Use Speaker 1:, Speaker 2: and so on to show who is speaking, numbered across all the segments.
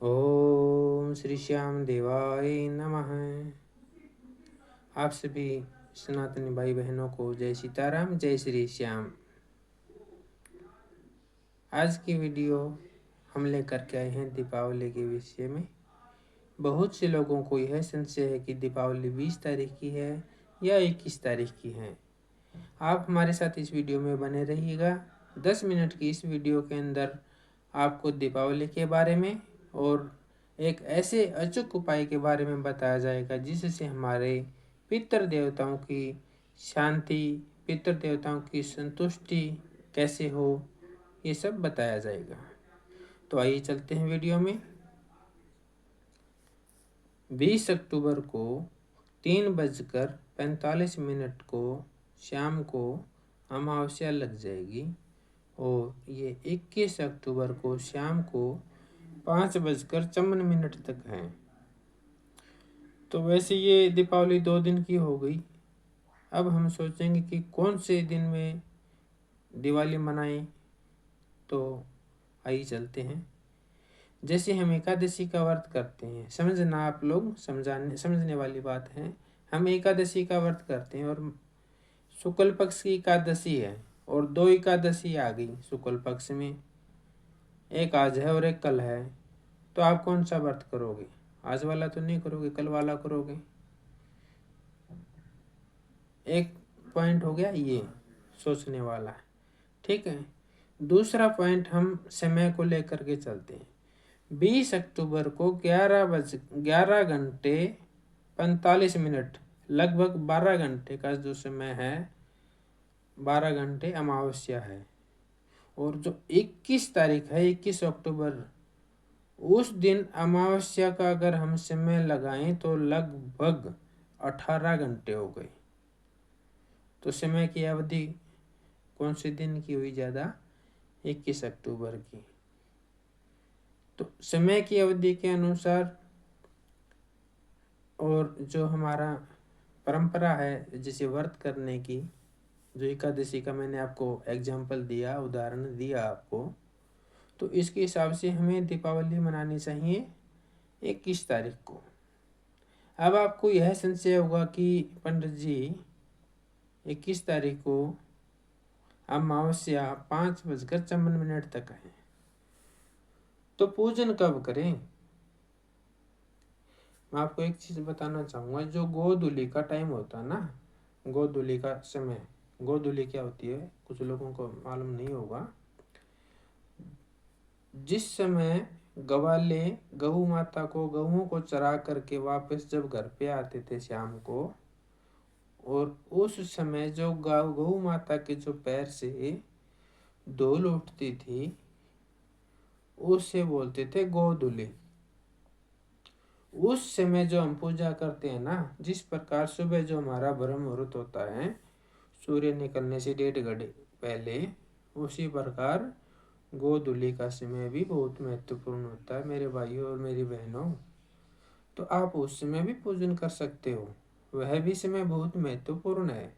Speaker 1: ओम श्री श्याम देवाय नमः। आप सभी सनातनी भाई बहनों को जय सीताराम, जय श्री श्याम। आज की वीडियो हम लेकर के आए हैं दीपावली के विषय में। बहुत से लोगों को यह संशय है कि दीपावली 20 तारीख की है या 21 तारीख की है। आप हमारे साथ इस वीडियो में बने रहिएगा। 10 मिनट की इस वीडियो के अंदर आपको दीपावली के बारे में और एक ऐसे अचूक उपाय के बारे में बताया जाएगा जिससे हमारे पितृ देवताओं की शांति, पितृ देवताओं की संतुष्टि कैसे हो, ये सब बताया जाएगा। तो आइए चलते हैं वीडियो में। 20 अक्टूबर को 3:45 को शाम को अमावस्या लग जाएगी और ये 21 अक्टूबर को शाम को 5:54 तक है। तो वैसे ये दीपावली 2 दिन की हो गई। अब हम सोचेंगे कि कौन से दिन में दिवाली मनाएं। तो आइए चलते हैं। जैसे हम एकादशी का व्रत करते हैं, समझना आप लोग, समझने वाली बात है। हम एकादशी का व्रत करते हैं और शुक्ल पक्ष की एकादशी है और 2 एकादशी आ गई शुक्ल पक्ष में, एक आज है और एक कल है। तो आप कौन सा व्रत करोगे? आज वाला तो नहीं करोगे, कल वाला करोगे। एक पॉइंट हो गया ये सोचने वाला, ठीक है। दूसरा पॉइंट हम समय को लेकर के चलते हैं। 20 अक्टूबर को 11:45, लगभग 12 घंटे का जो समय है, 12 घंटे अमावस्या है। और जो 21 तारीख है, 21 अक्टूबर, उस दिन अमावस्या का अगर हम समय लगाएं तो लगभग 18 घंटे हो गए। तो समय की अवधि कौन से दिन की हुई ज़्यादा? 21 अक्टूबर की। तो समय की अवधि के अनुसार और जो हमारा परंपरा है जैसे व्रत करने की, जो एकादशी का मैंने आपको एग्जाम्पल दिया, उदाहरण दिया आपको, तो इसके हिसाब से हमें दीपावली मनानी चाहिए 21 तारीख को। अब आपको यह संशय होगा कि पंडित जी 21 तारीख को अमावस्या 5:54 तक है, तो पूजन कब करें? मैं आपको एक चीज बताना चाहूंगा। जो गोधूली का टाइम होता है ना, गोधूली का समय, गोधूली क्या होती है कुछ लोगों को मालूम नहीं होगा। जिस समय गवाले गऊ माता को गऊओं को चरा करके वापस जब घर पे आते थे शाम को, और उस समय जो गऊ माता के जो पैर से धूल उठती थी उससे बोलते थे गोधूली। उस समय जो हम पूजा करते हैं ना, जिस प्रकार सुबह जो हमारा ब्रह्म मुहूर्त होता है सूर्य निकलने से 1.5 घंटे पहले, उसी प्रकार गोधूली का समय भी बहुत महत्वपूर्ण होता है मेरे भाइयों और मेरी बहनों। तो आप उस समय भी पूजन कर सकते हो, वह भी समय बहुत महत्वपूर्ण है।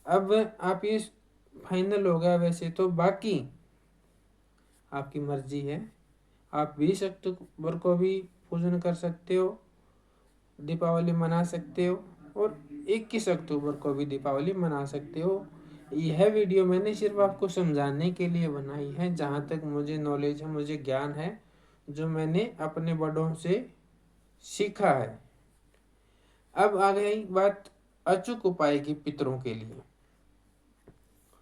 Speaker 1: अब आप ये फाइनल हो गया। वैसे तो बाकी आपकी मर्जी है, आप 20 अक्टूबर को भी पूजन कर सकते हो, दीपावली मना सकते हो, और 21 अक्टूबर को भी दीपावली मना सकते हो। यह वीडियो मैंने सिर्फ आपको समझाने के लिए बनाई है, जहाँ तक मुझे नॉलेज है, मुझे ज्ञान है, जो मैंने अपने बड़ों से सीखा है। अब आ गई बात अचूक उपाय की पितरों के लिए।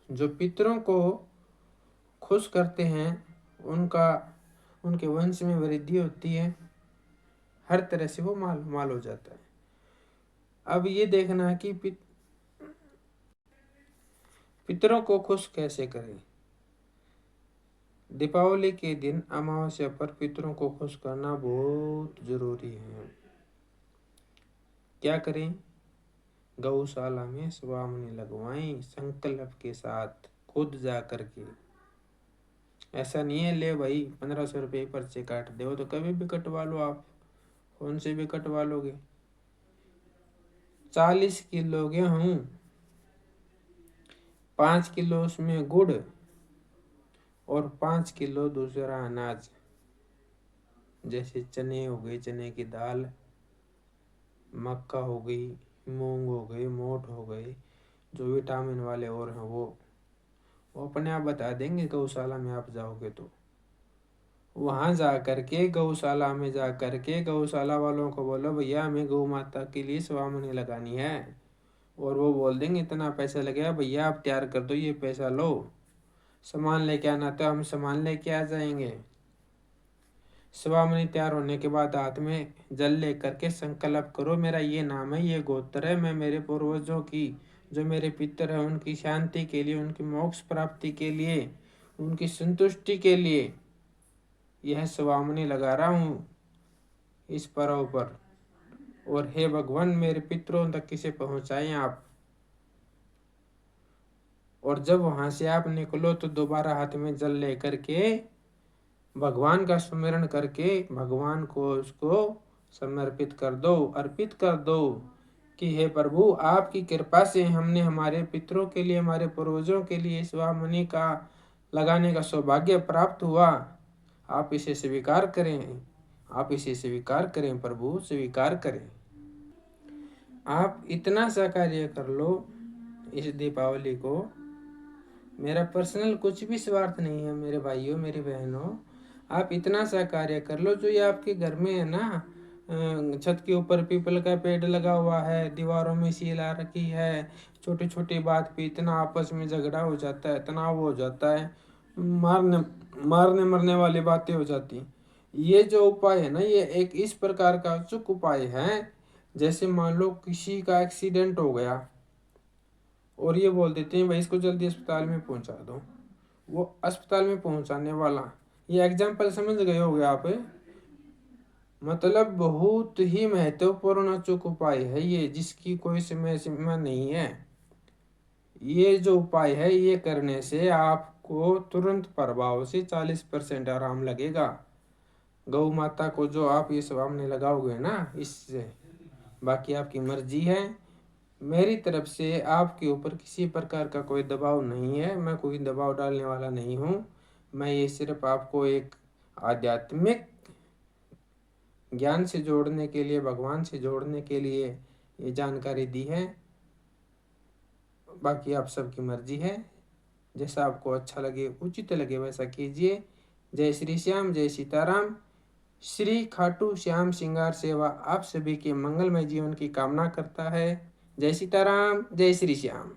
Speaker 1: जो पितरों को खुश करते हैं उनके वंश में वृद्धि होती है, हर तरह से वो माल माल हो जाता है। अब ये देखना है कि पितरों को खुश कैसे करें। दीपावली के दिन अमावस्या पर पितरों को खुश करना बहुत जरूरी है। क्या करें? गौशाला में स्वामी लगवाएं संकल्प के साथ, खुद जा करके। ऐसा नहीं है ले भाई 1500 रुपये पर्चे काट दे, तो कभी भी कटवा लो, आप फोन से भी कटवा लोगे। 40 किलो गेहूं, 5 किलो उसमें गुड़ और 5 किलो दूसरा अनाज, जैसे चने हो गए, चने की दाल, मक्का हो गई, मूंग हो गई, मोठ हो गई, जो विटामिन वाले और हैं वो अपने आप बता देंगे गौशाला में आप जाओगे तो। वहां जा करके गौशाला में जा करके गौशाला वालों को बोलो भैया हमें गौ माता के लिए स्वामनी लगानी है, और वो बोल देंगे इतना पैसा लगेगा भैया आप तैयार कर दो, ये पैसा लो, सामान लेके आना तो हम सामान लेके आ जाएंगे। स्वामनी तैयार होने के बाद हाथ में जल ले करके संकल्प करो मेरा ये नाम है, ये गोत्र है, मैं मेरे पूर्वजों की जो मेरे पितर है उनकी शांति के लिए, उनकी मोक्ष प्राप्ति के लिए, उनकी संतुष्टि के लिए यह स्वामनी लगा रहा हूँ इस पर्व पर, और हे भगवान मेरे पितरों तक किसे पहुंचाएं आप। और जब वहां से आप निकलो तो दोबारा हाथ में जल ले करके भगवान का स्मरण करके भगवान को उसको समर्पित कर दो, अर्पित कर दो कि हे प्रभु आपकी कृपा से हमने हमारे पितरों के लिए, हमारे पूर्वजों के लिए स्वामनी का लगाने का सौभाग्य प्राप्त हुआ, आप इसे स्वीकार करें, आप इसे स्वीकार करें प्रभु, स्वीकार करें। आप इतना सा कार्य कर लो इस दीपावली को। मेरा पर्सनल कुछ भी स्वार्थ नहीं है मेरे भाइयों, मेरी बहनों, आप इतना सा कार्य कर लो जो ये आपके घर में है ना, छत के ऊपर पीपल का पेड़ लगा हुआ है, दीवारों में सीला रखी है, छोटी छोटी बात पे इतना आपस में झगड़ा हो जाता है, तनाव हो जाता है, मारने मरने वाली बातें हो जाती। ये जो उपाय है ना, ये एक इस प्रकार का अचूक उपाय है जैसे मान लो किसी का एक्सीडेंट हो गया और ये बोल देते हैं भाई इसको जल्दी अस्पताल में पहुंचा दो, वो अस्पताल में पहुंचाने वाला, ये एग्जाम्पल समझ गए होगे आप। मतलब बहुत ही महत्वपूर्ण अचूक उपाय है ये, जिसकी कोई समय सीमा नहीं है। ये जो उपाय है ये करने से आपको तुरंत प्रभाव से 40% आराम लगेगा। गौ माता को जो आप ये सामने लगाओगे ना, इससे बाकी आपकी मर्जी है। मेरी तरफ से आपके ऊपर किसी प्रकार का कोई दबाव नहीं है, मैं कोई दबाव डालने वाला नहीं हूँ। मैं ये सिर्फ आपको एक आध्यात्मिक ज्ञान से जोड़ने के लिए, भगवान से जोड़ने के लिए ये जानकारी दी है। बाकी आप सबकी मर्जी है, जैसा आपको अच्छा लगे, उचित लगे वैसा कीजिए। जय श्री श्याम, जय सीताराम। श्री खाटू श्याम श्रृंगार सेवा आप सभी के मंगलमय जीवन की कामना करता है। जय सीताराम, जय श्री श्याम।